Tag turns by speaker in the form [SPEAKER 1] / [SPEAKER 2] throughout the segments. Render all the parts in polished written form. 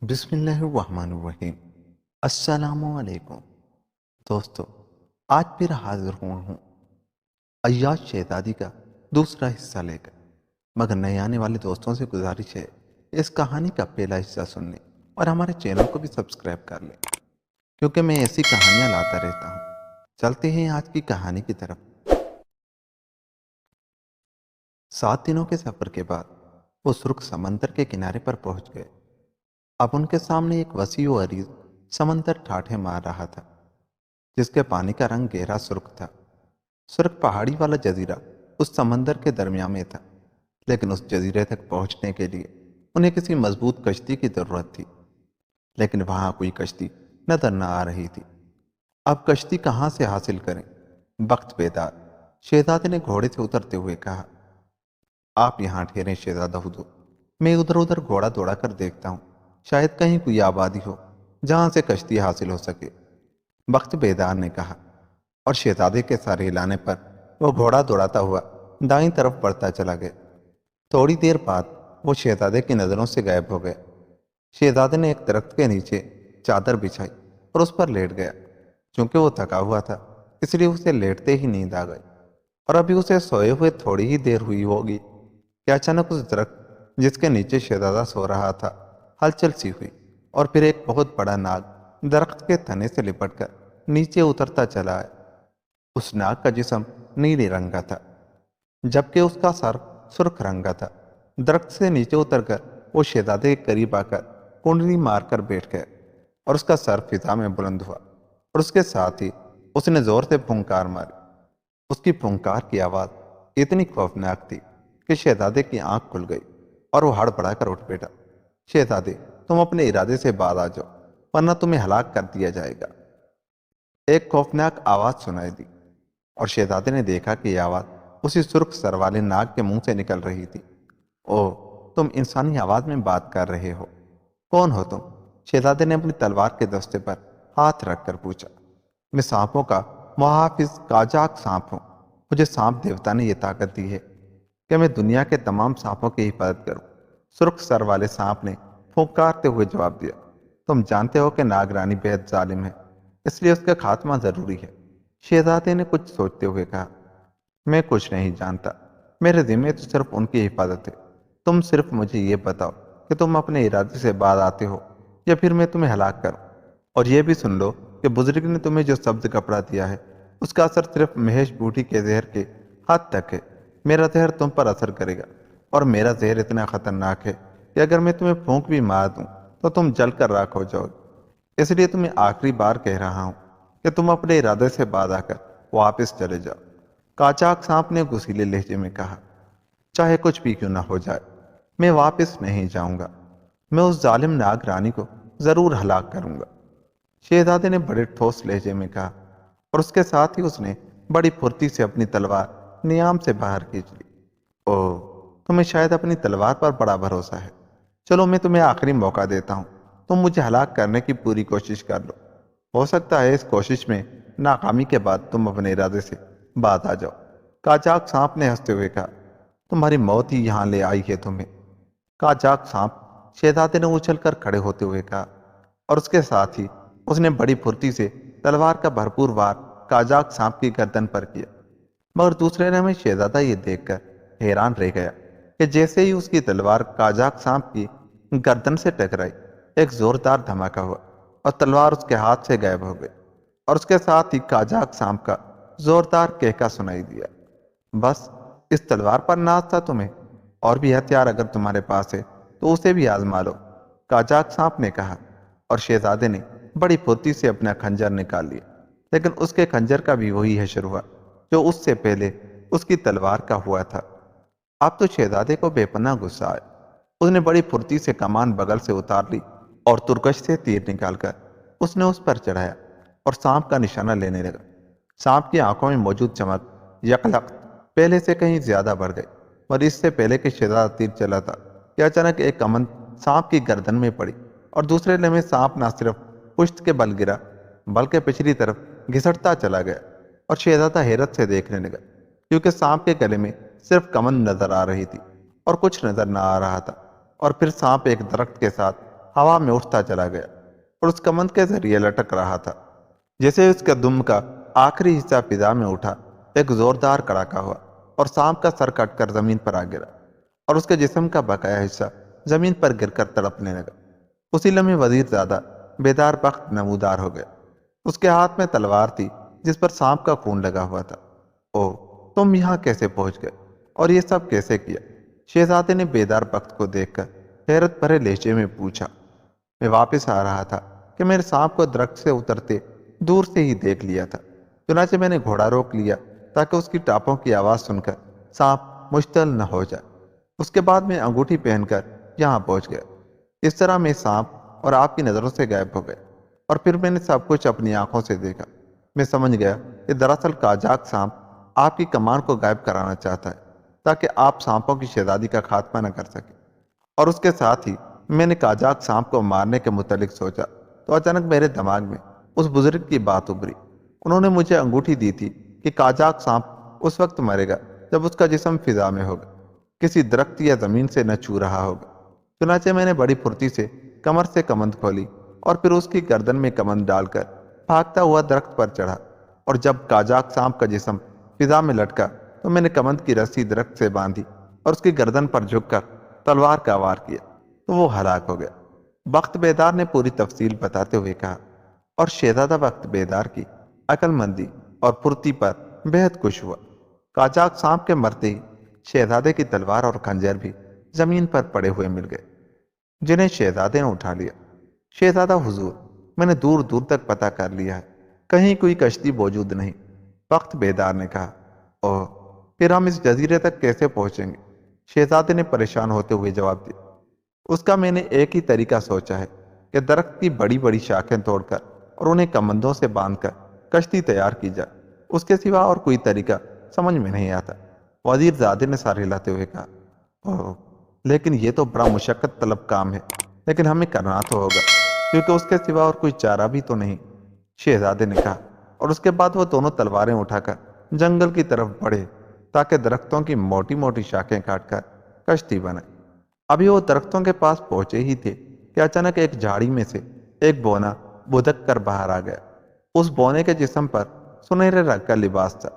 [SPEAKER 1] بسم اللہ الرحمن الرحیم۔ السلام علیکم دوستو، آج پھر حاضر ہوں عیاش شہزادی کا دوسرا حصہ لے کر۔ مگر نئے آنے والے دوستوں سے گزارش ہے اس کہانی کا پہلا حصہ سننے اور ہمارے چینل کو بھی سبسکرائب کر لیں، کیونکہ میں ایسی کہانیاں لاتا رہتا ہوں۔ چلتے ہیں آج کی کہانی کی طرف۔ 7 دنوں کے سفر کے بعد وہ سرخ سمندر کے کنارے پر پہنچ گئے۔ اب ان کے سامنے ایک وسیع و عریض سمندر ٹھاٹھے مار رہا تھا، جس کے پانی کا رنگ گہرا سرخ تھا۔ سرخ پہاڑی والا جزیرہ اس سمندر کے درمیان میں تھا، لیکن اس جزیرے تک پہنچنے کے لیے انہیں کسی مضبوط کشتی کی ضرورت تھی، لیکن وہاں کوئی کشتی نظر نہ آ رہی تھی۔ اب کشتی کہاں سے حاصل کریں؟ وقت بیدار شہزادے نے گھوڑے سے اترتے ہوئے کہا، آپ یہاں ٹھہریں شہزادہ ہدو، میں ادھر ادھر گھوڑا دوڑا کر دیکھتا ہوں، شاید کہیں کوئی آبادی ہو جہاں سے کشتی حاصل ہو سکے۔ وقت بیدار نے کہا، اور شہزادے کے سر ہلانے پر وہ گھوڑا دوڑاتا ہوا دائیں طرف بڑھتا چلا گیا۔ تھوڑی دیر بعد وہ شہزادے کی نظروں سے غائب ہو گیا۔ شہزادے نے ایک درخت کے نیچے چادر بچھائی اور اس پر لیٹ گیا۔ چونکہ وہ تھکا ہوا تھا، اس لیے اسے لیٹتے ہی نیند آ گئی، اور ابھی اسے سوئے ہوئے تھوڑی ہی دیر ہوئی ہوگی کہ اچانک اس درخت جس کے نیچے شہزادہ سو رہا تھا ہلچل سی ہوئی، اور پھر ایک بہت بڑا ناگ درخت کے تنے سے لپٹ کر نیچے اترتا چلا آیا۔ اس ناگ کا جسم نیلے رنگ کا تھا، جبکہ اس کا سر سرخ رنگ کا تھا۔ درخت سے نیچے اتر کر وہ شہزادے کے قریب آ کر کنڈلی مار کر بیٹھ گیا، اور اس کا سر فضا میں بلند ہوا، اور اس کے ساتھ ہی اس نے زور سے پھونکار ماری۔ اس کی پھونکار کی آواز اتنی خوفناک تھی کہ شہزادے کی آنکھ کھل گئی اور وہ ہڑبڑا کر اٹھ بیٹھا۔ شہزادے، تم اپنے ارادے سے باز آ جاؤ، ورنہ تمہیں ہلاک کر دیا جائے گا، ایک خوفناک آواز سنائی دی، اور شہزادے نے دیکھا کہ یہ آواز اسی سرخ سر والے ناگ کے منہ سے نکل رہی تھی۔ او، تم انسانی آواز میں بات کر رہے ہو، کون ہو تم؟ شہزادے نے اپنی تلوار کے دستے پر ہاتھ رکھ کر پوچھا۔ میں سانپوں کا محافظ کاجاک سانپ ہوں۔ مجھے سانپ دیوتا نے یہ طاقت دی ہے کہ میں دنیا کے تمام سانپوں کی حفاظت کروں۔ سرخ سر والے سانپ نے پھونکارتے ہوئے جواب دیا، تم جانتے ہو کہ ناگرانی بہت ظالم ہے، اس لیے اس کا خاتمہ ضروری ہے۔ شہزادے نے کچھ سوچتے ہوئے کہا، میں کچھ نہیں جانتا، میرے ذمہ تو صرف ان کی حفاظت ہے۔ تم صرف مجھے یہ بتاؤ کہ تم اپنے ارادے سے باز آتے ہو یا پھر میں تمہیں ہلاک کروں۔ اور یہ بھی سن لو کہ بزرگ نے تمہیں جو سبز کپڑا دیا ہے اس کا اثر صرف مہیش بوٹی کے زہر کے حد تک ہے۔ میرا زہر تم پر اثر کرے گا، اور میرا زہر اتنا خطرناک ہے کہ اگر میں تمہیں پھونک بھی مار دوں تو تم جل کر راکھ ہو جاؤ گے۔ اس لیے تمہیں آخری بار کہہ رہا ہوں کہ تم اپنے ارادے سے باز آ کر واپس چلے جاؤ۔ کاچاک سانپ نے غصیلے لہجے میں کہا، چاہے کچھ بھی کیوں نہ ہو جائے، میں واپس نہیں جاؤں گا۔ میں اس ظالم ناگ رانی کو ضرور ہلاک کروں گا، شہزادے نے بڑے ٹھوس لہجے میں کہا، اور اس کے ساتھ ہی اس نے بڑی پھرتی سے اپنی تلوار نیام سے باہر کھینچ لی۔ او، تمہیں شاید اپنی تلوار پر بڑا بھروسہ ہے۔ چلو میں تمہیں آخری موقع دیتا ہوں، تم مجھے ہلاک کرنے کی پوری کوشش کر لو۔ ہو سکتا ہے اس کوشش میں ناکامی کے بعد تم اپنے ارادے سے باز آ جاؤ۔ کاچاک سانپ نے ہنستے ہوئے کہا، تمہاری موت ہی یہاں لے آئی ہے تمہیں۔ کاچاک سانپ، شہزادے نے اچھل کر کھڑے ہوتے ہوئے کہا، اور اس کے ساتھ ہی اس نے بڑی پھرتی سے تلوار کا بھرپور وار کاچاک سانپ کی گردن پر کیا۔ مگر دوسرے نے میں شہزادہ یہ دیکھ کر حیران رہ گیا کہ جیسے ہی اس کی تلوار کاجاک سانپ کی گردن سے ٹکرائی، ایک زوردار دھماکہ ہوا اور تلوار اس کے ہاتھ سے غائب ہو گئی، اور اس کے ساتھ ہی کاجاک سانپ کا زوردار کہکا سنائی دیا، بس اس تلوار پر ناز تھا تمہیں؟ اور بھی ہتھیار اگر تمہارے پاس ہے تو اسے بھی آزما لو، کاجاک سانپ نے کہا، اور شہزادے نے بڑی پھرتی سے اپنا خنجر نکال لیا، لیکن اس کے خنجر کا بھی وہی حشر ہوا جو اس سے پہلے اس کی تلوار کا ہوا تھا۔ اب تو شہزادے کو بے پناہ غصہ آیا۔ اس نے بڑی پھرتی سے کمان بغل سے اتار لی، اور ترکش سے تیر نکال کر اس نے اس پر چڑھایا اور سانپ کا نشانہ لینے لگا۔ سانپ کی آنکھوں میں موجود چمک یکلخت پہلے سے کہیں زیادہ بڑھ گئی، اور اس سے پہلے کہ شہزادہ تیر چلا تھا کہ اچانک ایک کمند سانپ کی گردن میں پڑی، اور دوسرے لمحے سانپ نہ صرف پشت کے بل گرا بلکہ پچھلی طرف گھسٹتا چلا گیا، اور شہزادہ حیرت سے دیکھنے لگا، کیونکہ سانپ کے گلے میں صرف کمند نظر آ رہی تھی اور کچھ نظر نہ آ رہا تھا۔ اور پھر سانپ ایک درخت کے ساتھ ہوا میں اٹھتا چلا گیا اور اس کمند کے ذریعے لٹک رہا تھا۔ جیسے اس کے دم کا آخری حصہ فضا میں اٹھا، ایک زوردار کڑاکا ہوا اور سانپ کا سر کٹ کر زمین پر آ گرا اور اس کے جسم کا بقایا حصہ زمین پر گر کر تڑپنے لگا۔ اسی لمحے وزیر زادہ بیدار بخت نمودار ہو گیا۔ اس کے ہاتھ میں تلوار تھی جس پر سانپ کا خون لگا ہوا تھا۔ او، تم یہاں کیسے پہنچ گئے اور یہ سب کیسے کیا؟ شہزادے نے بیدار بخت کو دیکھ کر حیرت بھرے لہجے میں پوچھا۔ میں واپس آ رہا تھا کہ میں نے سانپ کو درخت سے اترتے دور سے ہی دیکھ لیا تھا۔ چنانچہ میں نے گھوڑا روک لیا تاکہ اس کی ٹاپوں کی آواز سن کر سانپ مشتعل نہ ہو جائے۔ اس کے بعد میں انگوٹھی پہن کر یہاں پہنچ گیا۔ اس طرح میں سانپ اور آپ کی نظروں سے غائب ہو گئے اور پھر میں نے سب کچھ اپنی آنکھوں سے دیکھا۔ میں سمجھ گیا کہ دراصل قاجاق سانپ آپ کی کمان کو غائب کرانا چاہتا ہے تاکہ آپ سانپوں کی شہزادی کا خاتمہ نہ کر سکیں۔ اور اس کے ساتھ ہی میں نے قاجاق سانپ کو مارنے کے متعلق سوچا تو اچانک میرے دماغ میں اس بزرگ کی بات ابھری۔ انہوں نے مجھے انگوٹھی دی تھی کہ قاجاق سانپ اس وقت مرے گا جب اس کا جسم فضا میں ہوگا، کسی درخت یا زمین سے نہ چھو رہا ہوگا۔ چنانچہ میں نے بڑی پھرتی سے کمر سے کمند کھولی اور پھر اس کی گردن میں کمند ڈال کر بھاگتا ہوا درخت پر چڑھا، اور جب قاجاق سانپ کا جسم فضا میں لٹکا تو میں نے کمند کی رسی درخت سے باندھی اور اس کی گردن پر جھک کر تلوار کا وار کیا تو وہ ہلاک ہو گیا۔ بخت بیدار نے پوری تفصیل بتاتے ہوئے کہا، اور شہزادہ بخت بیدار کی عقل مندی اور پھرتی پر بہت خوش ہوا۔ قاجاق سانپ کے مرتے ہی شہزادے کی تلوار اور خنجر بھی زمین پر پڑے ہوئے مل گئے، جنہیں شہزادے نے اٹھا لیا۔ شہزادہ حضور، میں نے دور دور تک پتہ کر لیا ہے، کہیں کوئی کشتی موجود نہیں۔ بخت بیدار نے کہا، اوہ، پھر ہم اس جزیرے تک کیسے پہنچیں گے؟ شہزادے نے پریشان ہوتے ہوئے جواب دیا، اس کا میں نے ایک ہی طریقہ سوچا ہے کہ درخت کی بڑی بڑی شاخیں توڑ کر اور انہیں کمندوں سے باندھ کر کشتی تیار کی جائے۔ اس کے سوا اور کوئی طریقہ سمجھ میں نہیں آتا۔ وزیر زادے نے سر ہلاتے ہوئے کہا، اوہ، لیکن یہ تو بڑا مشقت طلب کام ہے، لیکن ہمیں کرنا تو ہوگا کیونکہ اس کے سوا اور کوئی چارہ بھی تو نہیں، شہزادے نے کہا۔ اور اس کے بعد وہ دونوں تلواریں اٹھا کر جنگل کی طرف بڑھے تاکہ درختوں کی موٹی موٹی شاخیں کاٹ کر کشتی بنائے۔ ابھی وہ درختوں کے پاس پہنچے ہی تھے کہ اچانک ایک جھاڑی میں سے ایک بونا بھدک کر باہر آ گیا۔ اس بونے کے جسم پر سنہرے رنگ کا لباس تھا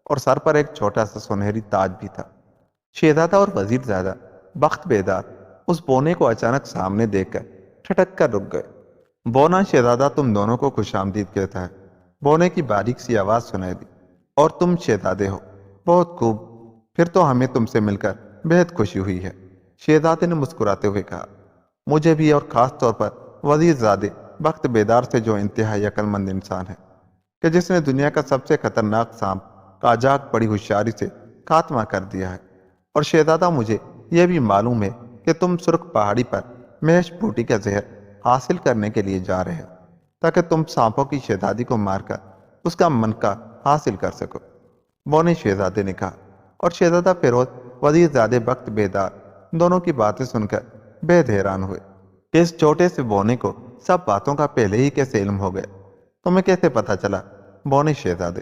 [SPEAKER 1] اور سر پر ایک چھوٹا سا سنہری تاج بھی تھا۔ شہزادہ اور وزیر زادہ بخت بیدار اس بونے کو اچانک سامنے دیکھ کر ٹھٹک کر رک گئے۔ بونا شہزادہ تم دونوں کو خوش آمدید کہتا ہے، بونے کی باریک سی آواز سنائی دی، اور تم شہزادے ہو، بہت خوب، پھر تو ہمیں تم سے مل کر بہت خوشی ہوئی ہے، شہزادے نے مسکراتے ہوئے کہا۔ مجھے بھی، اور خاص طور پر وزیر زادے بخت بیدار سے جو انتہائی عقل مند انسان ہے کہ جس نے دنیا کا سب سے خطرناک سانپ قاجاق بڑی ہوشیاری سے خاتمہ کر دیا ہے۔ اور شہزادہ مجھے یہ بھی معلوم ہے کہ تم سرخ پہاڑی پر مہیش بوٹی کا زہر حاصل کرنے کے لیے جا رہے ہو تاکہ تم سانپوں کی شہزادی کو مار کر اس کا منقع حاصل کر سکو، بونے شہزادے نے کہا۔ اور شہزادہ فیروز وزیر زادے بخت بیدار دونوں کی باتیں سن کر بہت حیران ہوئے کہ اس چھوٹے سے بونے کو سب باتوں کا پہلے ہی کیسے علم ہو گیا۔ تمہیں کیسے پتا چلا، بونے شہزادے؟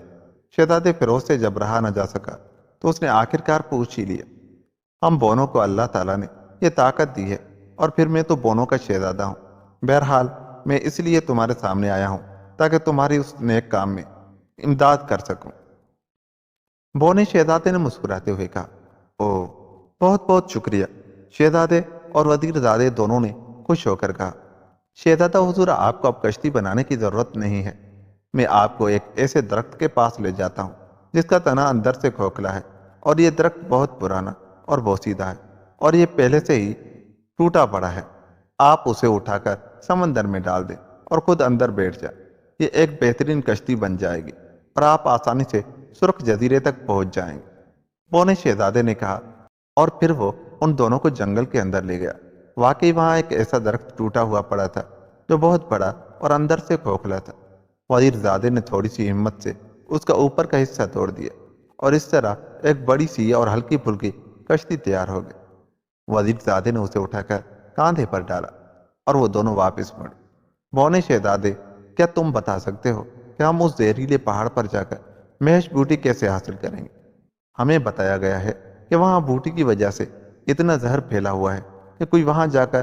[SPEAKER 1] شہزادے فیروز سے جب رہا نہ جا سکا تو اس نے آخرکار پوچھ ہی لیا۔ ہم بونوں کو اللہ تعالیٰ نے یہ طاقت دی ہے، اور پھر میں تو بونوں کا شہزادہ ہوں۔ بہرحال میں اس لیے تمہارے سامنے آیا ہوں تاکہ تمہاری اس نیک کام میں امداد کر سکوں، بونے شہزادے نے مسکراتے ہوئے کہا۔ اوہ، بہت بہت شکریہ، شہزادے اور وزیر زادے دونوں نے خوش ہو کر کہا۔ شہزادہ حضور، آپ کو اب کشتی بنانے کی ضرورت نہیں ہے، میں آپ کو ایک ایسے درخت کے پاس لے جاتا ہوں جس کا تنا اندر سے کھوکھلا ہے، اور یہ درخت بہت پرانا اور بوسیدہ ہے، اور یہ پہلے سے ہی ٹوٹا پڑا ہے۔ آپ اسے اٹھا کر سمندر میں ڈال دیں اور خود اندر بیٹھ جائیں، یہ ایک بہترین کشتی بن جائے گی اور آپ آسانی سے سرخ جزیرے تک پہنچ جائیں گے، بونے شہزادے نے کہا۔ اور پھر وہ ان دونوں کو جنگل کے اندر لے گیا۔ واقعی وہاں ایک ایسا درخت ٹوٹا ہوا پڑا تھا جو بہت بڑا اور اندر سے کھوکھلا تھا۔ وزیر زادے نے تھوڑی سی ہمت سے اس کا اوپر کا حصہ توڑ دیا، اور اس طرح ایک بڑی سی اور ہلکی پھلکی کشتی تیار ہو گئی۔ وزیر زادے نے اسے اٹھا کر کاندھے پر ڈالا اور وہ دونوں واپس مڑے۔ بونے شہزادے، کیا تم بتا سکتے ہو کہ ہم اس زہریلے پہاڑ پر جا کر مہیش بوٹی کیسے حاصل کریں گے؟ ہمیں بتایا گیا ہے کہ وہاں بوٹی کی وجہ سے اتنا زہر پھیلا ہوا ہے کہ کوئی وہاں جا کر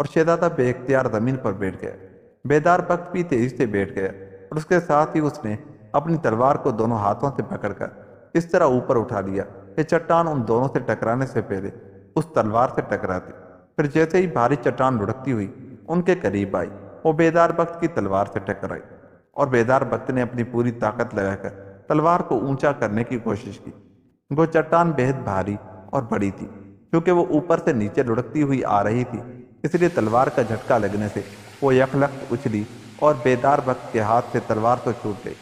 [SPEAKER 1] اور شہزادہ بے اختیار زمین پر بیٹھ گیا۔ بیدار بخت بھی تیزی سے بیٹھ گیا اور اس کے ساتھ ہی اس نے اپنی تلوار کو دونوں ہاتھوں سے پکڑ کر اس طرح اوپر اٹھا لیا کہ چٹان ان دونوں سے ٹکرانے سے پہلے اس تلوار سے ٹکراتی۔ پھر جیسے ہی بھاری چٹان لڑکتی ہوئی ان کے قریب آئی، وہ بیدار بخت کی تلوار سے ٹکرائی اور بیدار بخت نے اپنی پوری طاقت لگا کر تلوار کو اونچا کرنے کی کوشش کی۔ وہ چٹان بہت بھاری اور بڑی تھی، کیونکہ وہ اوپر سے نیچے لڑکتی ہوئی آ رہی تھی، اس لیے تلوار کا جھٹکا لگنے سے وہ یکلخت اچھلی اور بیدار بخت کے ہاتھ سے تلوار تو چھوٹ گئی،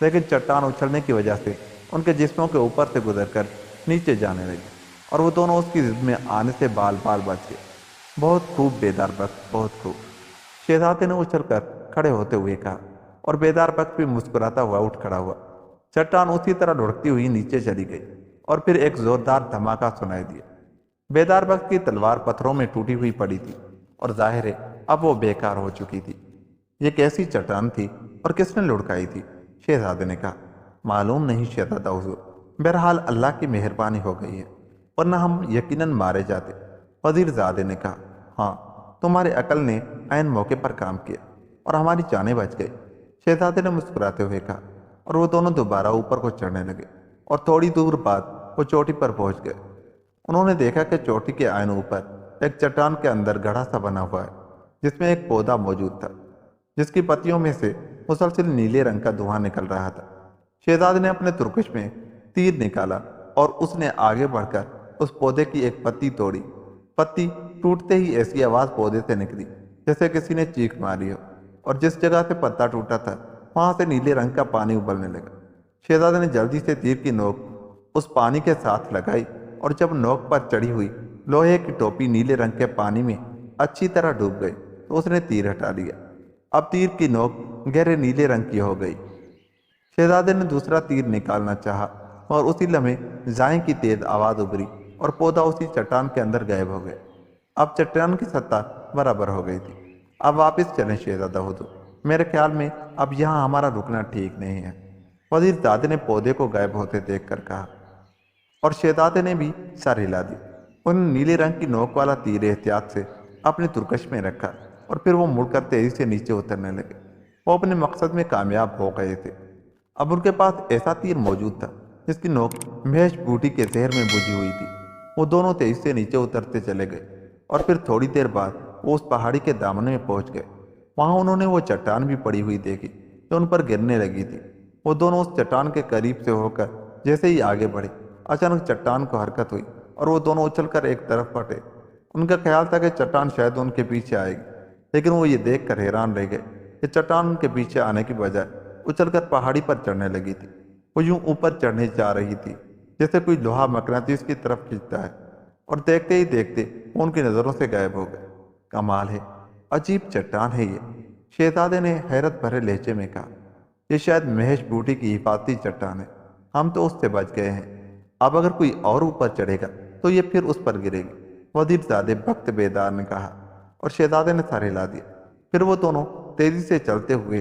[SPEAKER 1] لیکن چٹان اچھلنے کی وجہ سے ان کے جسموں کے اوپر سے گزر کر نیچے جانے لگی اور وہ دونوں اس کی زد میں آنے سے بال بال بچ گئے۔ بہت خوب بیدار بخت، بہت خوب، شہزادے نے اچھل کر کھڑے ہوتے ہوئے کہا، اور بیدار بخت بھی مسکراتا ہوا اٹھ کھڑا ہوا۔ چٹان اسی طرح لڑکتی ہوئی نیچے چلی گئی اور پھر ایک زوردار دھماکہ سنائی دیا۔ بیدار بخت کی تلوار پتھروں میں ٹوٹی ہوئی پڑی تھی اور ظاہر ہے اب وہ بیکار ہو چکی تھی۔ یہ کیسی چٹان تھی اور کس نے لڑکائی تھی؟ شہزادے نے کہا۔ معلوم نہیں شہزادہ حضور، بہرحال اللہ کی مہربانی ہو گئی ہے، ورنہ ہم یقیناً مارے جاتے۔ وزیر زادے نے کہا، ہاں، تمہاری عقل نے عین موقع پر کام کیا اور ہماری جانیں بچ گئی، شہزادے نے مسکراتے ہوئے کہا، اور وہ دونوں دوبارہ اوپر کو چڑھنے لگے اور تھوڑی دور بعد وہ چوٹی پر پہنچ گئے۔ انہوں نے دیکھا کہ چوٹی کے عین اوپر ایک چٹان کے اندر گڑھا سا بنا ہوا ہے، جس میں ایک پودا موجود تھا، جس کی پتیوں میں سے مسلسل نیلے رنگ کا دھواں نکل رہا تھا۔ شہزادے نے اپنے ترکش میں تیر نکالا اور اس نے آگے بڑھ کر اس پودے کی ایک پتی توڑی۔ پتی ٹوٹتے ہی ایسی آواز پودے سے نکلی جیسے کسی نے چیخ ماری ہو، اور جس جگہ سے پتا ٹوٹا تھا وہاں سے نیلے رنگ کا پانی ابلنے لگا۔ شہزادے نے جلدی سے تیر کی نوک اس پانی کے ساتھ لگائی، اور جب نوک پر چڑھی ہوئی لوہے کی ٹوپی نیلے رنگ کے پانی میں اچھی طرح ڈوب گئی تو اس نے تیر ہٹا لیا۔ اب تیر کی نوک گہرے نیلے رنگ کی ہو گئی۔ شہزادے نے دوسرا تیر نکالنا چاہا اور اسی لمحے زائیں کی تیز آواز ابھری اور پودا اسی چٹان کے اندر غائب ہو گیا۔ اب چٹان کی سطح برابر ہو گئی تھی۔ اب واپس چلیں شہزادہ حضور، میرے خیال میں اب یہاں ہمارا رکنا ٹھیک نہیں ہے، وزیر زادے نے پودے کو غائب ہوتے دیکھ کر کہا، اور شہزادے نے بھی سر ہلا دی۔ انہوں نے نیلے رنگ کی نوک والا تیر احتیاط سے اپنے ترکش میں رکھا اور پھر وہ مڑ کر تیزی سے نیچے اترنے لگے۔ وہ اپنے مقصد میں کامیاب ہو گئے تھے۔ اب ان کے پاس ایسا تیر موجود تھا جس کی نوک مہیش بوٹی کے زہر میں بجھی ہوئی تھی۔ وہ دونوں تیزی سے نیچے اترتے چلے گئے اور پھر تھوڑی دیر بعد وہ اس پہاڑی کے دامن میں پہنچ گئے۔ وہاں انہوں نے وہ چٹان بھی پڑی ہوئی دیکھی جو ان پر گرنے لگی تھی۔ وہ دونوں اس چٹان کے قریب سے ہو کر جیسے ہی آگے بڑھے، اچانک چٹان کو حرکت ہوئی اور وہ دونوں اچھل کر ایک طرف پھٹے۔ ان کا خیال تھا کہ چٹان شاید ان کے پیچھے آئے گی، لیکن وہ یہ دیکھ کر حیران رہ گئے کہ چٹان ان کے پیچھے آنے کی بجائے اچھل کر پہاڑی پر چڑھنے لگی تھی۔ وہ یوں اوپر چڑھنے جا رہی تھی جیسے کوئی لوہا مقناطیس کی طرف کھینچتا ہے، اور دیکھتے ہی دیکھتے وہ ان کی نظروں سے غائب ہو گئے۔ کمال ہے، عجیب چٹان ہے یہ، شہزادے نے حیرت بھرے لہجے میں کہا۔ یہ شاید مہیش بوٹی کی حفاظتی چٹان ہے، ہم تو اس سے بچ گئے ہیں، اب اگر کوئی اور اوپر چڑھے گا تو یہ پھر اس پر گرے گی، وزیر زادے بخت بیدار نے کہا، اور شہزادے نے سر ہلا دیا۔ پھر وہ دونوں تیزی سے چلتے ہوئے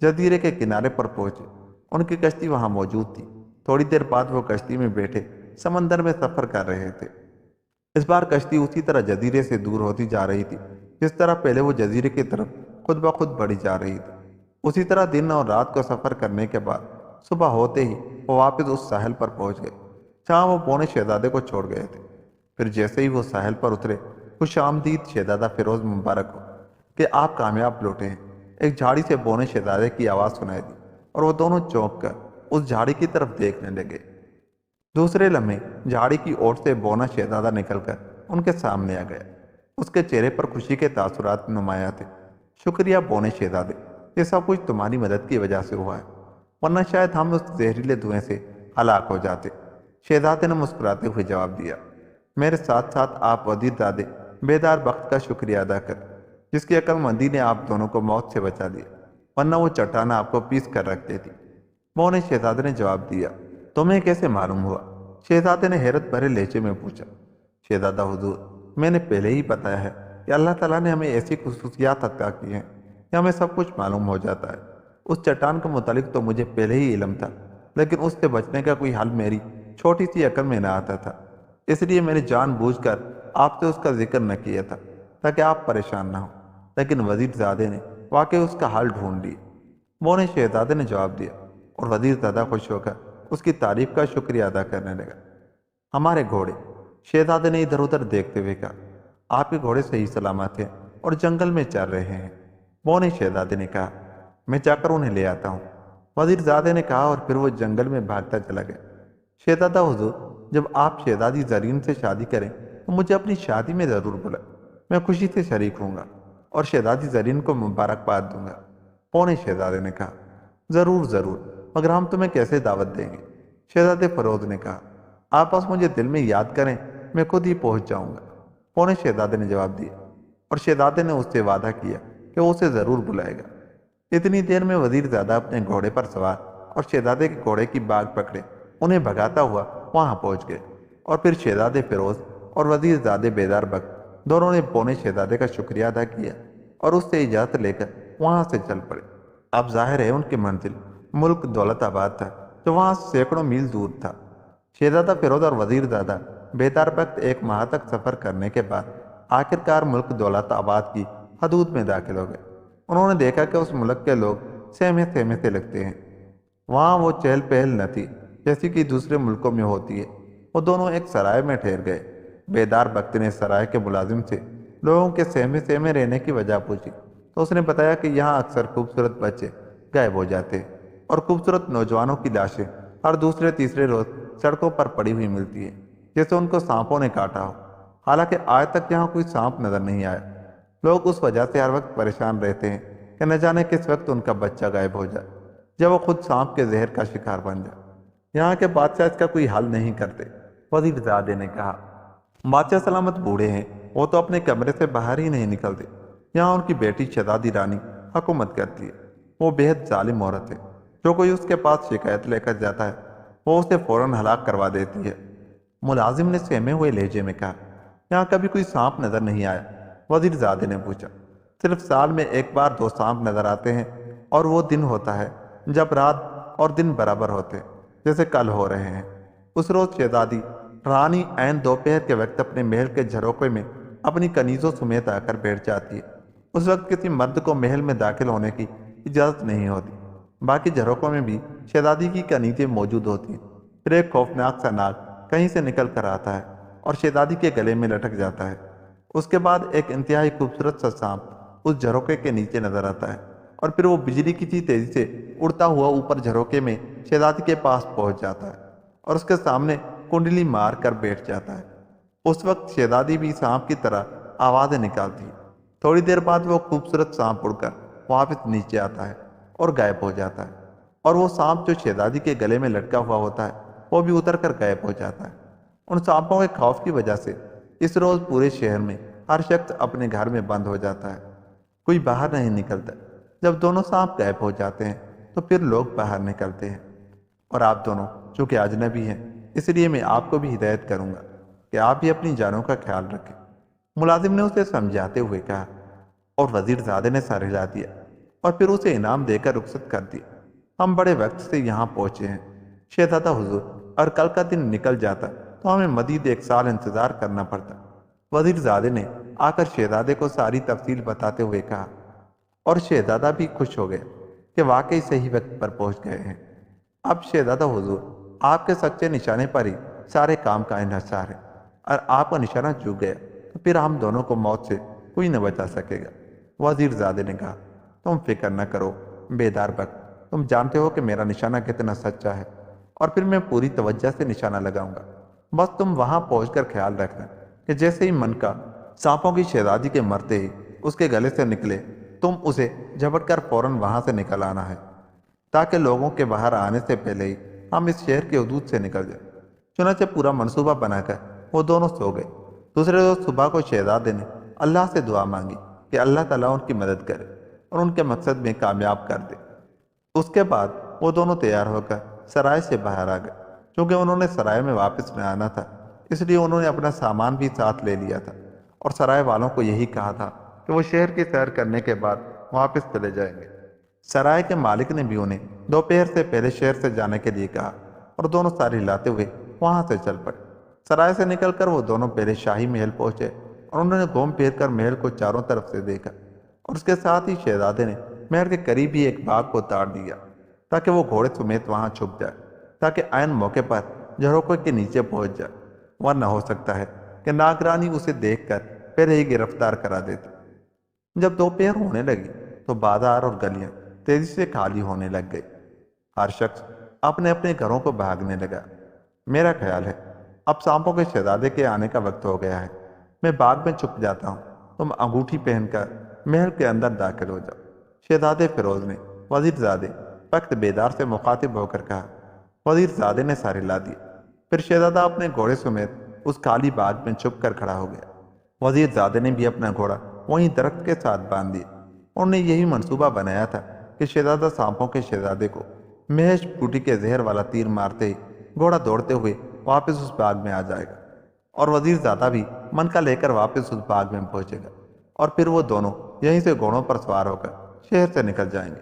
[SPEAKER 1] جزیرے کے کنارے پر پہنچے۔ ان کی کشتی وہاں موجود تھی۔ تھوڑی دیر بعد وہ کشتی میں بیٹھے سمندر میں سفر کر رہے تھے۔ اس بار کشتی اسی طرح جزیرے سے دور ہوتی جا رہی تھی جس طرح پہلے وہ جزیرے کی طرف خود بخود بڑھی جا رہی تھی۔ اسی طرح دن اور رات کو سفر کرنے کے بعد صبح ہوتے ہی وہ واپس اس ساحل پر پہنچ گئے جہاں وہ بونے شہزادے کو چھوڑ گئے تھے۔ پھر جیسے ہی وہ ساحل پر اترے، خوش آمدید شہزادہ فیروز مبارک ہو کہ آپ کامیاب لوٹے ہیں، ایک جھاڑی سے بونے شہزادے کی آواز سنائی دی، اور وہ دونوں چونک کر اس جھاڑی کی طرف دیکھنے لگے۔ دوسرے لمحے جھاڑی کی اوٹ سے بونا شہزادہ نکل کر ان کے سامنے آ گیا۔ اس کے چہرے پر خوشی کے تاثرات نمایاں تھے۔ شکریہ بونے شہزادے، یہ سب کچھ تمہاری مدد کی وجہ سے ہوا ہے، ورنہ شاید ہم اس زہریلے دھوئیں سے ہلاک ہو جاتے، شہزادے نے مسکراتے ہوئے جواب دیا۔ میرے ساتھ ساتھ آپ وزیر زادے بیدار بخت کا شکریہ ادا کر، جس کی عقل مندی نے آپ دونوں کو موت سے بچا دیا، ورنہ وہ چٹان آپ کو پیس کر رکھ دیتی، بونے شہزادے نے جواب دیا۔ تمہیں کیسے معلوم ہوا؟ شہزادے نے حیرت بھرے لہجے میں پوچھا۔ شہزادہ حضور، میں نے پہلے ہی بتایا ہے کہ اللہ تعالیٰ نے ہمیں ایسی خصوصیات عطا کی ہیں کہ ہمیں سب کچھ معلوم ہو جاتا ہے۔ اس چٹان کے متعلق تو مجھے پہلے ہی علم تھا، لیکن اس سے بچنے کا کوئی حل میری چھوٹی سی عقل میں نہ آتا تھا، اس لیے میں نے جان بوجھ کر آپ سے اس کا ذکر نہ کیا تھا۔ تاکہ آپ پریشان نہ ہوں، لیکن وزیر زادے نے واقعی اس کا حل ڈھونڈ لیا۔ وہ نے شہزادے نے جواب دیا اور وزیر زادہ خوش ہو کر اس کی تعریف کا شکریہ ادا کرنے لگا۔ ہمارے گھوڑے، شہزادے نے ادھر ادھر دیکھتے ہوئے کہا، آپ کے گھوڑے صحیح سلامت ہیں اور جنگل میں چر رہے ہیں۔ وہ نے شہزادے نے کہا، میں جا کر انہیں لے آتا ہوں۔ وزیر زادے نے کہا اور پھر وہ جنگل میں بھاگتا چلا گیا۔ شہزادہ حضور، جب آپ شہزادی زرین سے شادی کریں تو مجھے اپنی شادی میں ضرور بلائیں، میں خوشی سے شریک ہوں گا اور شہزادی زرین کو مبارکباد دوں گا۔ وہ نے شہزادے نے کہا، ضرور ضرور، مگر ہم تمہیں کیسے دعوت دیں گے؟ شہزادے فیروز نے کہا، آپ بس مجھے دل میں یاد کریں، میں خود ہی پہنچ جاؤں گا۔ وہ نے شہزادے نے جواب دیا اور شہزادے نے اس سے وعدہ کیا کہ وہ اسے ضرور بلائے گا۔ اتنی دیر میں وزیر زادہ اپنے گھوڑے پر سوار اور شہزادے کے گھوڑے کی باگ پکڑے انہیں بھگاتا ہوا وہاں پہنچ گئے، اور پھر شہزادے فیروز اور وزیر زادے بیدار بخت دونوں نے پونے شہزادے کا شکریہ ادا کیا اور اس سے اجازت لے کر وہاں سے چل پڑے۔ اب ظاہر ہے ان کی منزل ملک دولت آباد تھا، جو وہاں سے سینکڑوں میل دور تھا۔ شہزادہ فیروز اور وزیر زادہ بیدار بخت 1 ماہ تک سفر کرنے کے بعد آخرکار ملک دولت آباد کی حدود میں داخل ہو گئے۔ انہوں نے دیکھا کہ اس ملک کے لوگ سہمے سہمے سے لگتے ہیں۔ وہاں وہ چہل پہل نہ تھی جیسی کہ دوسرے ملکوں میں ہوتی ہے۔ وہ دونوں ایک سرائے میں ٹھہر گئے۔ بیدار بخت نے سرائے کے ملازم سے لوگوں کے سہمے سہمے رہنے کی وجہ پوچھی تو اس نے بتایا کہ یہاں اکثر خوبصورت بچے غائب ہو جاتے ہیں اور خوبصورت نوجوانوں کی لاشیں ہر دوسرے تیسرے روز سڑکوں پر پڑی ہوئی ملتی ہیں، جیسے ان کو سانپوں نے کاٹا ہو۔ حالانکہ آج تک یہاں کوئی سانپ نظر نہیں آیا۔ لوگ اس وجہ سے ہر وقت پریشان رہتے ہیں کہ نہ جانے کس وقت ان کا بچہ غائب ہو جائے، جب وہ خود سانپ کے زہر کا شکار بن جائے۔ یہاں کے بادشاہ اس کا کوئی حل نہیں کرتے، وزیر زادے نے کہا۔ بادشاہ سلامت بوڑھے ہیں، وہ تو اپنے کمرے سے باہر ہی نہیں نکلتے۔ یہاں ان کی بیٹی شہزادی رانی حکومت کرتی ہے۔ وہ بےحد ظالم عورت ہے، جو کوئی اس کے پاس شکایت لے کر جاتا ہے وہ اسے فوراً ہلاک کروا دیتی ہے۔ ملازم نے سہمے ہوئے لہجے میں کہا، یہاں کبھی کوئی سانپ نظر نہیں آیا؟ وزیر زادے نے پوچھا، صرف سال میں 1 بار 2 سانپ نظر آتے ہیں، اور وہ دن ہوتا ہے جب رات اور دن برابر ہوتے ہیں، جیسے کل ہو رہے ہیں۔ اس روز شہزادی رانی عین دوپہر کے وقت اپنے محل کے جھروکے میں اپنی کنیزوں سمیت آ کر بیٹھ جاتی ہے۔ اس وقت کسی مرد کو محل میں داخل ہونے کی اجازت نہیں ہوتی۔ باقی جھروکوں میں بھی شہزادی کی کنیزیں موجود ہوتی ہیں۔ پھر ایک خوفناک سا ناگ کہیں سے نکل کر آتا ہے اور شہزادی کے گلے میں لٹک جاتا ہے۔ اس کے بعد ایک انتہائی خوبصورت سا سانپ اس جھروکے کے نیچے نظر آتا ہے، اور پھر وہ بجلی کی سی تیزی سے اڑتا ہوا اوپر جھروکے میں شہزادی کے پاس پہنچ جاتا ہے اور اس کے سامنے کنڈلی مار کر بیٹھ جاتا ہے۔ اس وقت شہزادی بھی سانپ کی طرح آوازیں نکالتی ہے۔ تھوڑی دیر بعد وہ خوبصورت سانپ اڑ کر واپس نیچے آتا ہے اور غائب ہو جاتا ہے، اور وہ سانپ جو شہزادی کے گلے میں لٹکا ہوا ہوتا ہے وہ بھی اتر کر غائب ہو جاتا ہے۔ ان سانپوں کے خوف کی وجہ سے اس روز پورے شہر میں ہر شخص اپنے گھر میں بند ہو جاتا ہے، کوئی باہر نہیں نکلتا۔ جب دونوں سانپ غائب ہو جاتے ہیں تو پھر لوگ باہر نکلتے ہیں، اور آپ دونوں چونکہ اجنبی ہیں، اس لیے میں آپ کو بھی ہدایت کروں گا کہ آپ بھی اپنی جانوں کا خیال رکھیں۔ ملازم نے اسے سمجھاتے ہوئے کہا، اور وزیر زادے نے سر ہلا دیا اور پھر اسے انعام دے کر رخصت کر دیا۔ ہم بڑے وقت سے یہاں پہنچے ہیں شہزادہ حضور، اور کل کا دن نکل جاتا تو ہمیں مزید 1 سال انتظار کرنا پڑتا۔ وزیر زادے نے آ کر شہزادے کو ساری تفصیل بتاتے ہوئے کہا، اور شہزادہ بھی خوش ہو گیا کہ واقعی صحیح وقت پر پہنچ گئے ہیں۔ اب شہزادہ حضور، آپ کے سچے نشانے پر ہی سارے کام کا انحصار ہے، اور آپ کا نشانہ چوک گیا تو پھر ہم دونوں کو موت سے کوئی نہ بچا سکے گا۔ وزیر زادے نے کہا، تم فکر نہ کرو بیدار بخت، تم جانتے ہو کہ میرا نشانہ کتنا سچا ہے، اور پھر میں پوری توجہ سے نشانہ لگاؤں گا۔ بس تم وہاں پہنچ کر خیال رکھنا کہ جیسے ہی من کا سانپوں کی شہزادی کے مرتے ہی اس کے گلے سے نکلے، تم اسے جھپٹ کر فوراً وہاں سے نکل آنا ہے، تاکہ لوگوں کے باہر آنے سے پہلے ہی ہم اس شہر کے حدود سے نکل جائیں۔ چنانچہ پورا منصوبہ بنا کر وہ دونوں سو گئے۔ دوسرے روز صبح کو شہزادے نے اللہ سے دعا مانگی کہ اللہ تعالیٰ ان کی مدد کرے اور ان کے مقصد میں کامیاب کر دے۔ اس کے بعد وہ دونوں تیار ہو کر سرائے سے باہر آ گئے۔ چونکہ انہوں نے سرائے میں واپس نہ آنا تھا، اس لیے انہوں نے اپنا سامان بھی ساتھ لے لیا تھا، اور سرائے والوں کو یہی کہا تھا کہ وہ شہر کی سیر کرنے کے بعد واپس چلے جائیں گے۔ سرائے کے مالک نے بھی انہیں دوپہر سے پہلے شہر سے جانے کے لیے کہا، اور دونوں ساری لاتے ہوئے وہاں سے چل پڑے۔ سرائے سے نکل کر وہ دونوں پہلے شاہی محل پہنچے اور انہوں نے گھوم پھر کر محل کو چاروں طرف سے دیکھا، اور اس کے ساتھ ہی شہزادے نے محل کے قریب ہی ایک باغ کو تاڑ دیا تاکہ وہ گھوڑے سمیت وہاں چھپ جائے، تاکہ عین موقع پر جھروکے کے نیچے پہنچ جائے، ورنہ ہو سکتا ہے کہ ناگرانی اسے دیکھ کر پہلے ہی گرفتار کرا دیتی۔ جب دوپہر ہونے لگی تو بازار اور گلیاں تیزی سے خالی ہونے لگ گئی۔ ہر شخص اپنے اپنے گھروں کو بھاگنے لگا۔ میرا خیال ہے اب سانپوں کے شہزادے کے آنے کا وقت ہو گیا ہے، میں باغ میں چھپ جاتا ہوں، تم انگوٹھی پہن کر محل کے اندر داخل ہو جاؤ، شہزادے فیروز نے وزیر زادے بخت بیدار سے مخاطب ہو کر کہا۔ وزیر زادے نے سارے لا دیے، پھر شہزادہ اپنے گھوڑے سمیت اس خالی باغ میں چھپ کر کھڑا ہو گیا۔ وزیر زادے نے بھی اپنا گھوڑا وہیں درخت کے ساتھ باندھ دیا۔ انہوں نے یہی منصوبہ بنایا تھا کہ شہزادہ سانپوں کے شہزادے کو مہیش بوٹی کے زہر والا تیر مارتے ہی گھوڑا دوڑتے ہوئے واپس اس باغ میں آ جائے گا، اور وزیر زادہ بھی منکا لے کر واپس اس باغ میں پہنچے گا، اور پھر وہ دونوں یہیں سے گھوڑوں پر سوار ہو کر شہر سے نکل جائیں گے۔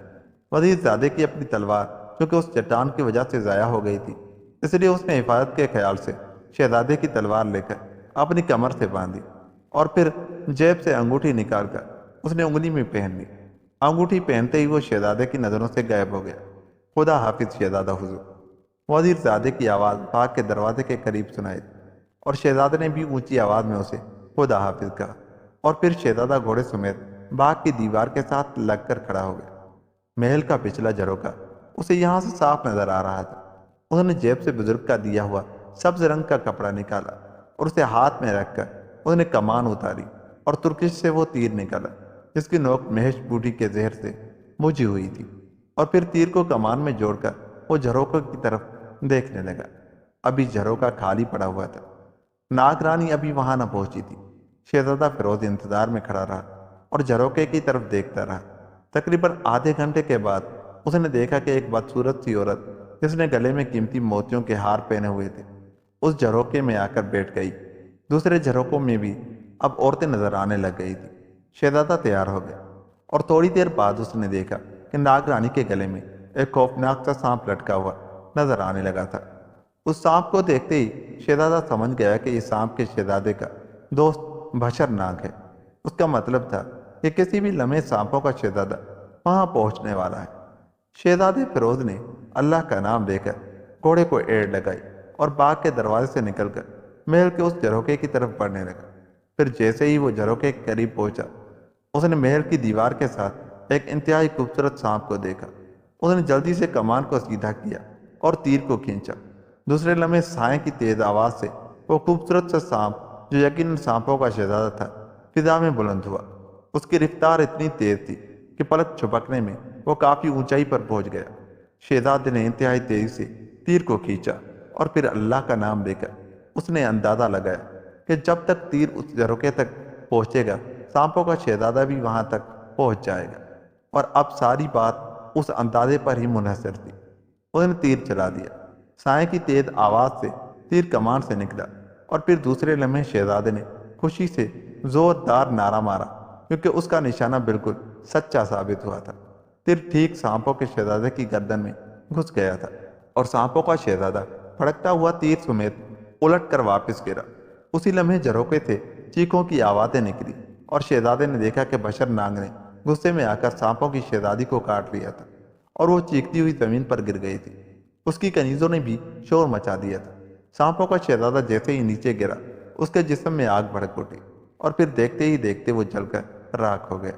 [SPEAKER 1] وزیر زادے کی اپنی تلوار جو کہ اس چٹان کی وجہ سے ضائع ہو گئی تھی، اس لیے اس نے حفاظت کے خیال سے شہزادے کی تلوار لے کر اپنی کمر سے باندھی، اور پھر جیب سے انگوٹھی نکال کر اس نے انگلی میں پہن لی۔ انگوٹھی پہنتے ہی وہ شہزادے کی نظروں سے غائب ہو گیا۔ خدا حافظ شہزادہ حضور، وزیر زادے کی آواز باغ کے دروازے کے قریب سنائی دی، اور شہزادے نے بھی اونچی آواز میں اسے خدا حافظ کہا، اور پھر شہزادہ گھوڑے سمیت باغ کی دیوار کے ساتھ لگ کر کھڑا ہو گیا۔ محل کا پچھلا جھروکا اسے یہاں سے صاف نظر آ رہا تھا۔ انہوں نے جیب سے بزرگ کا دیا ہوا سبز رنگ کا کپڑا نکالا اور اسے ہاتھ میں رکھ کر انہوں نے کمان اتاری، اور ترکش سے وہ تیر نکالا جس کی نوک مہیش بوٹی کے زہر سے بجھی ہوئی تھی، اور پھر تیر کو کمان میں جوڑ کر وہ جھروکے کی طرف دیکھنے لگا۔ ابھی جھروکا خالی پڑا ہوا تھا، ناگرانی ابھی وہاں نہ پہنچی تھی۔ شہزادہ فیروز انتظار میں کھڑا رہا اور جھروکے کی طرف دیکھتا رہا۔ تقریباً آدھے گھنٹے کے بعد اس نے دیکھا کہ ایک بدصورت سی عورت جس نے گلے میں قیمتی موتیوں کے ہار پہنے ہوئے تھے اس جھروکے میں آ کر بیٹھ گئی۔ دوسرے جھروکوں میں بھی اب عورتیں نظر آنے لگ گئی تھی۔ شہزادہ تیار ہو گیا، اور تھوڑی دیر بعد اس نے دیکھا کہ ناگرانی کے گلے میں ایک خوفناک سا سانپ لٹکا ہوا نظر آنے لگا تھا۔ اس سانپ کو دیکھتے ہی شہزادہ سمجھ گیا کہ یہ سانپ کے شہزادے کا دوست بشر ناگ ہے۔ اس کا مطلب تھا کہ کسی بھی لمحے سانپوں کا شہزادہ وہاں پہنچنے والا ہے۔ شہزادے فیروز نے اللہ کا نام لے کر گھوڑے کو ایڑ لگائی اور باغ کے دروازے سے نکل کر محل کے اس جھروکے کی طرف بڑھنے لگا۔ پھر جیسے ہی وہ جھروکے کے قریب پہنچا، اس نے محل کی دیوار کے ساتھ ایک انتہائی خوبصورت سانپ کو دیکھا۔ اس نے جلدی سے کمان کو سیدھا کیا اور تیر کو کھینچا۔ دوسرے لمحے سائیں کی تیز آواز سے وہ خوبصورت سا سانپ جو یقیناً سانپوں کا شہزادہ تھا فضا میں بلند ہوا۔ اس کی رفتار اتنی تیز تھی کہ پلک چھپکنے میں وہ کافی اونچائی پر پہنچ گیا۔ شہزادے نے انتہائی تیزی سے تیر کو کھینچا اور پھر اللہ کا نام لے کر اس نے اندازہ لگایا کہ جب تک تیر اس جھروکے تک پہنچے گا سانپوں کا شہزادہ بھی وہاں تک پہنچ جائے گا، اور اب ساری بات اس اندازے پر ہی منحصر تھی۔ اس نے تیر چلا دیا۔ سائیں کی تیز آواز سے تیر کمان سے نکلا، اور پھر دوسرے لمحے شہزادے نے خوشی سے زوردار نعرہ مارا کیونکہ اس کا نشانہ بالکل سچا ثابت ہوا تھا۔ تیر ٹھیک سانپوں کے شہزادے کی گردن میں گھس گیا تھا، اور سانپوں کا شہزادہ پھڑکتا ہوا تیر سمیت الٹ کر واپس گرا۔ اسی لمحے جھروکے سے چیخوں کی آوازیں نکلی، اور شہزادے نے دیکھا کہ بشر ناگ نے غصے میں آ کر سانپوں کی شہزادی کو کاٹ لیا تھا، اور وہ چیختی ہوئی زمین پر گر گئی تھی۔ اس کی کنیزوں نے بھی شور مچا دیا تھا۔ سانپوں کا شہزادہ جیسے ہی نیچے گرا اس کے جسم میں آگ بھڑک اٹھی، اور پھر دیکھتے ہی دیکھتے وہ جل کر راکھ ہو گیا۔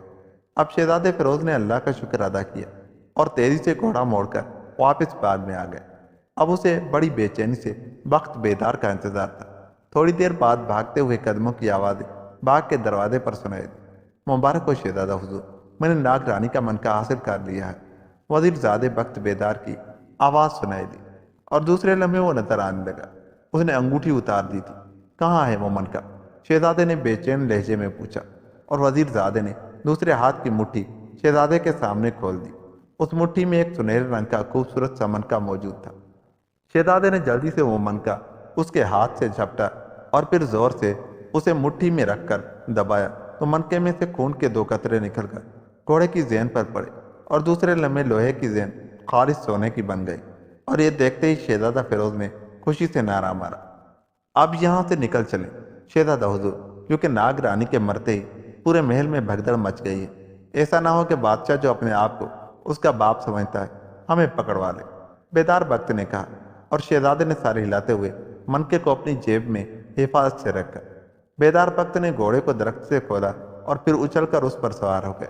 [SPEAKER 1] اب شہزادے فیروز نے اللہ کا شکر ادا کیا اور تیزی سے گھوڑا موڑ کر واپس باغ میں آ گئے۔ اب اسے بڑی بے چینی سے بخت بیدار کا انتظار تھا۔ تھوڑی دیر بعد بھاگتے ہوئے قدموں کی آوازیں باغ کے دروازے پر سنائی دی۔ مبارک ہو شہزادہ حضور، میں نے ناگ رانی کا منکا حاصل کر لیا ہے، وزیر زادے بخت بیدار کی آواز سنائی دی، اور دوسرے لمحے وہ نظر آنے لگا۔ اس نے انگوٹھی اتار دی تھی۔ کہاں ہے وہ منکا؟ شہزادے نے بے چین لہجے میں پوچھا، اور وزیر زادے نے دوسرے ہاتھ کی مٹھی شہزادے کے سامنے کھول دی۔ اس مٹھی میں ایک سنہرے رنگ کا خوبصورت سا منکا موجود تھا۔ شہزادے نے جلدی سے وہ منکا اس کے ہاتھ سے جھپٹا اور پھر زور سے اسے مٹھی میں رکھ کر دبایا تو منکے میں سے خون کے 2 قطرے نکل کر گھوڑے کی زین پر پڑے، اور دوسرے لمحے لوہے کی زین خالص سونے کی بن گئی۔ اور یہ دیکھتے ہی شہزادہ فیروز نے خوشی سے نعرہ مارا، اب یہاں سے نکل چلیں۔ شہزادہ حضور، کیونکہ ناگ رانی کے مرتے ہی پورے محل میں بھگدڑ مچ گئی ہے۔ ایسا نہ ہو کہ بادشاہ جو اپنے آپ کو اس کا باپ سمجھتا ہے ہمیں پکڑوا لے، بیدار بخت نے کہا، اور شہزادے نے سر ہلاتے ہوئے منکے کو اپنی جیب میں حفاظت سے رکھا۔ بیدار بخت نے گھوڑے کو درخت سے کھولا اور پھر اچھل کر اس پر سوار ہو گئے۔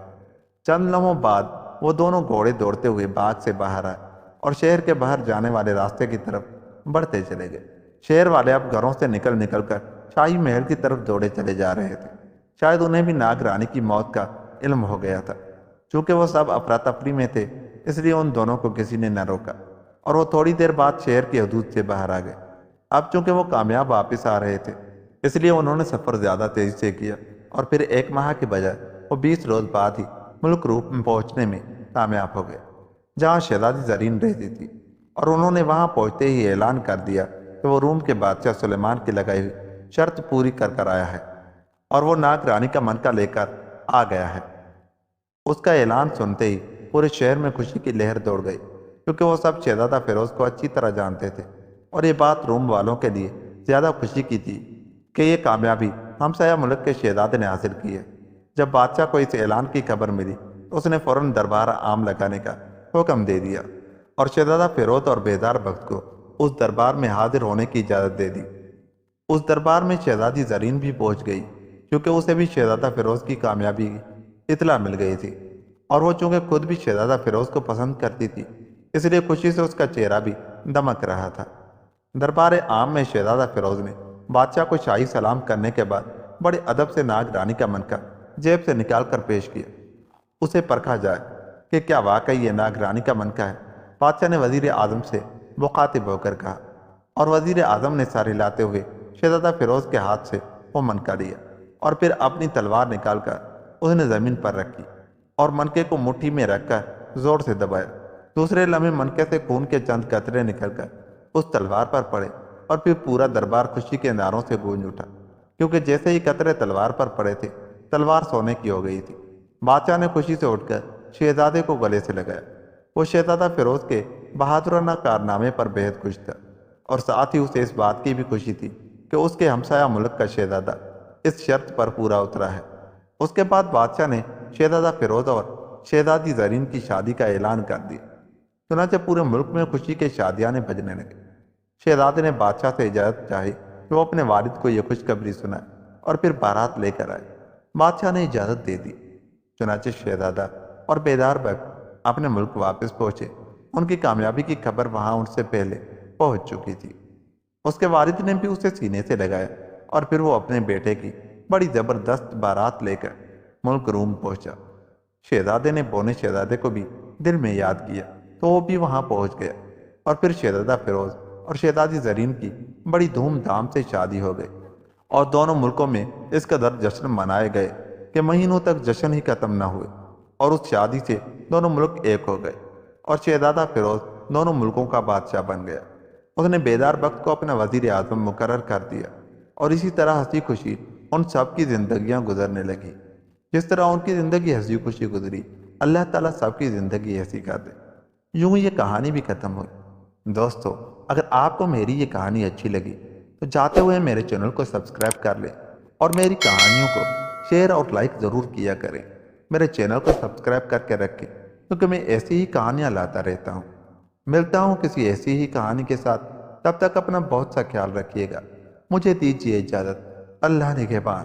[SPEAKER 1] چند لمحوں بعد وہ دونوں گھوڑے دوڑتے ہوئے باغ سے باہر آئے اور شہر کے باہر جانے والے راستے کی طرف بڑھتے چلے گئے۔ شہر والے اب گھروں سے نکل نکل کر شاہی محل کی طرف دوڑے چلے جا رہے تھے۔ شاید انہیں بھی ناگ رانی کی موت کا علم ہو گیا تھا۔ چونکہ وہ سب افراتفری میں تھے، اس لیے ان دونوں کو کسی نے نہ روکا اور وہ تھوڑی دیر بعد شہر کی حدود سے باہر آ گئے۔ اب چونکہ وہ کامیاب واپس آ رہے تھے، اس لیے انہوں نے سفر زیادہ تیزی سے کیا اور پھر 1 ماہ کے بجائے وہ 20 روز بعد ہی ملک روپ میں پہنچنے میں کامیاب ہو گئے، جہاں شہزادی زرین رہتی تھی۔ اور انہوں نے وہاں پہنچتے ہی اعلان کر دیا کہ وہ روم کے بادشاہ سلیمان کی لگائی ہوئی شرط پوری کر کر آیا ہے اور وہ ناگ رانی کا منکا لے کر آ گیا ہے۔ اس کا اعلان سنتے ہی پورے شہر میں خوشی کی لہر دوڑ گئی، کیونکہ وہ سب شہزادہ فیروز کو اچھی طرح جانتے تھے، اور یہ بات روم والوں کے لیے زیادہ خوشی کی تھی کہ یہ کامیابی ہمسایہ ملک کے شہزادے نے حاصل کی ہے۔ جب بادشاہ کو اس اعلان کی خبر ملی تو اس نے فوراً دربار عام لگانے کا حکم دے دیا اور شہزادہ فیروز اور بیدار بخت کو اس دربار میں حاضر ہونے کی اجازت دے دی۔ اس دربار میں شہزادی زرین بھی پہنچ گئی، کیونکہ اسے بھی شہزادہ فیروز کی کامیابی کی اطلاع مل گئی تھی، اور وہ چونکہ خود بھی شہزادہ فیروز کو پسند کرتی تھی، اس لیے خوشی سے اس کا چہرہ بھی دمک رہا تھا۔ دربار عام میں شہزادہ فیروز نے بادشاہ کو شاہی سلام کرنے کے بعد بڑے ادب سے ناگ رانی کا منکا جیب سے نکال کر پیش کیا۔ اسے پرکھا جائے کہ کیا واقعی یہ ناگ رانی کا منکا ہے۔ بادشاہ نے وزیر اعظم سے مخاطب ہو کر کہا، اور وزیر اعظم نے سر ہلاتے ہوئے شہزادہ فیروز کے ہاتھ سے وہ منکا لیا اور پھر اپنی تلوار نکال کر اس نے زمین پر رکھی اور منکے کو مٹھی میں رکھ کر زور سے دبایا۔ دوسرے لمحے منکے سے خون کے چند قطرے نکل کر اس تلوار پر پڑے اور پھر پورا دربار خوشی کے نعروں سے گونج اٹھا، کیونکہ جیسے ہی قطرے تلوار پر پڑے تھے تلوار سونے کی ہو گئی تھی۔ بادشاہ نے خوشی سے اٹھ کر شہزادے کو گلے سے لگایا۔ وہ شہزادہ فیروز کے بہادرانہ کارنامے پر بہت خوش تھا، اور ساتھ ہی اسے اس بات کی بھی خوشی تھی کہ اس کے ہمسایہ ملک کا شہزادہ اس شرط پر پورا اترا ہے۔ اس کے بعد بادشاہ نے شہزادہ فیروز اور شہزادی زرین کی شادی کا اعلان کر دیا۔ چنانچہ پورے ملک میں خوشی کے شادیانے بجنے لگے۔ شہزادے نے بادشاہ سے اجازت چاہی کہ وہ اپنے والد کو یہ خوشخبری سنائے اور پھر بارات لے کر آئے۔ بادشاہ نے اجازت دے دی۔ چنانچہ شہزادہ اور بیدار بخت اپنے ملک واپس پہنچے۔ ان کی کامیابی کی خبر وہاں ان سے پہلے پہنچ چکی تھی۔ اس کے والد نے بھی اسے سینے سے لگایا اور پھر وہ اپنے بیٹے کی بڑی زبردست بارات لے کر ملک روم پہنچا۔ شہزادے نے بونے شہزادے کو بھی دل میں یاد کیا تو وہ بھی وہاں پہنچ گیا، اور پھر شہزادہ فیروز اور شہزادی زرین کی بڑی دھوم دھام سے شادی ہو گئی، اور دونوں ملکوں میں اس قدر جشن منائے گئے کہ مہینوں تک جشن ہی ختم نہ ہوئے، اور اس شادی سے دونوں ملک ایک ہو گئے اور شہزادہ فیروز دونوں ملکوں کا بادشاہ بن گیا۔ اس نے بیدار بخت کو اپنا وزیر اعظم مقرر کر دیا، اور اسی طرح ہنسی خوشی ان سب کی زندگیاں گزرنے لگی۔ جس طرح ان کی زندگی ہنسی خوشی گزری، اللہ تعالیٰ سب کی زندگی ایسی کر دے۔ یوں ہی یہ کہانی بھی ختم ہوئی۔ دوستو، اگر آپ کو میری یہ کہانی اچھی لگی تو جاتے ہوئے میرے چینل کو سبسکرائب کر لیں اور میری کہانیوں کو شیئر اور لائک ضرور کیا کریں۔ میرے چینل کو سبسکرائب کر کے رکھیں، کیونکہ میں ایسی ہی کہانیاں لاتا رہتا ہوں۔ ملتا ہوں کسی ایسی ہی کہانی کے ساتھ، تب تک اپنا بہت سا خیال رکھیے گا۔ مجھے دیجیے اجازت۔ اللہ نگہبان۔